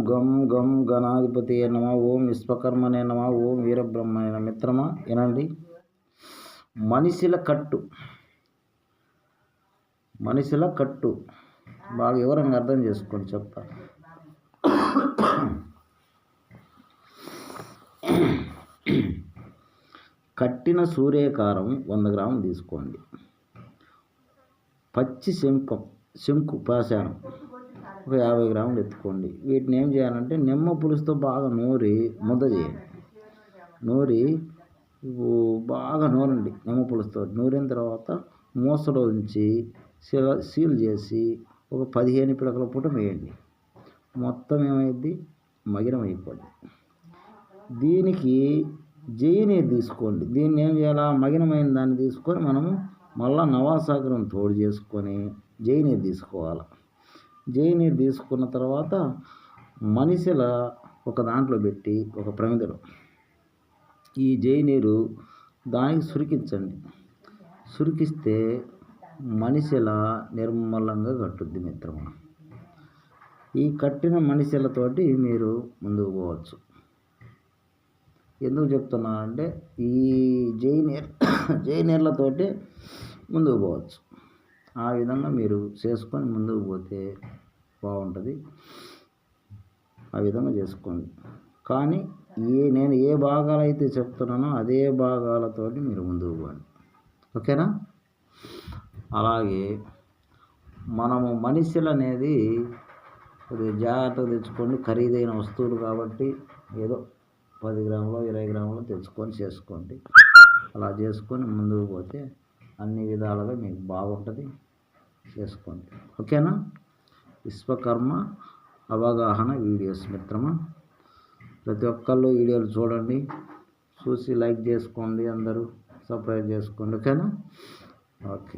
గం గం గణాధిపతి నమ. ఓం విశ్వకర్మనే నమ. ఓం వీరబ్రహ్మణే నమ. మిత్రమా వినండి. మనిషిల కట్టు బాగా వివరంగా అర్థం చేసుకోండి, చెప్తా. కట్టిన సూర్యకారం 100 గ్రాములు తీసుకోండి. పచ్చి శంకు పాషాణం ఒక 50 గ్రాములు ఎత్తుకోండి. వీటిని ఏం చేయాలంటే నిమ్మ పులుసుతో బాగా నూరి ముద్ద చేయండి. బాగా నూరండి. నిమ్మ పులుసుతో నూరిన తర్వాత మూసలో ఉంచి సీల్ చేసి ఒక 15 పిడకల పూట వేయండి. మొత్తం ఏమైంది, మగినం అయిపోద్ది. దీనికి జయి నీరు తీసుకోండి. దీన్ని ఏం చేయాలా, మగినమైన దాన్ని తీసుకొని మనము మళ్ళీ నవాసాగరం తోడు చేసుకొని జయి నీరు తీసుకోవాలి. జయి నీరు తీసుకున్న తర్వాత మనిషిల ఒక దాంట్లో పెట్టి ఒక ప్రమిదలో ఈ జయి నీరు దానికి సురికించండి. సురికిస్తే మనిషిల నిర్మలంగా కట్టుద్ది మిత్రమా. ఈ కట్టిన మనిషిలతోటి మీరు ముందుకు పోవచ్చు. ఎందుకు చెప్తున్నా అంటే ఈ జై నీళ్ళతోటి ముందుకు పోవచ్చు. ఆ విధంగా మీరు చేసుకొని ముందుకు పోతే బాగుంటుంది. ఆ విధంగా చేసుకోండి. కానీ నేను ఏ భాగాలు అయితే చెప్తున్నానో అదే భాగాలతోటి మీరు ముందుకు పోండి. ఓకేనా? అలాగే మనము మనిషిలు అనేది కొద్దిగా జాగ్రత్తగా తెచ్చుకోండి. ఖరీదైన వస్తువులు కాబట్టి ఏదో 10 గ్రాములు 20 గ్రాములు తెచ్చుకొని చేసుకోండి. అలా చేసుకొని ముందుకు పోతే అన్ని విధాలుగా మీకు బాగుంటుంది. చేసుకోండి. ఓకేనా? విశ్వకర్మ అవగాహన వీడియోస్ మిత్రమా. ప్రతి ఒక్కళ్ళు వీడియోలు చూడండి, చూసి లైక్ చేసుకోండి, అందరూ సబ్స్క్రైబ్ చేసుకోండి. ఓకేనా? ఓకే.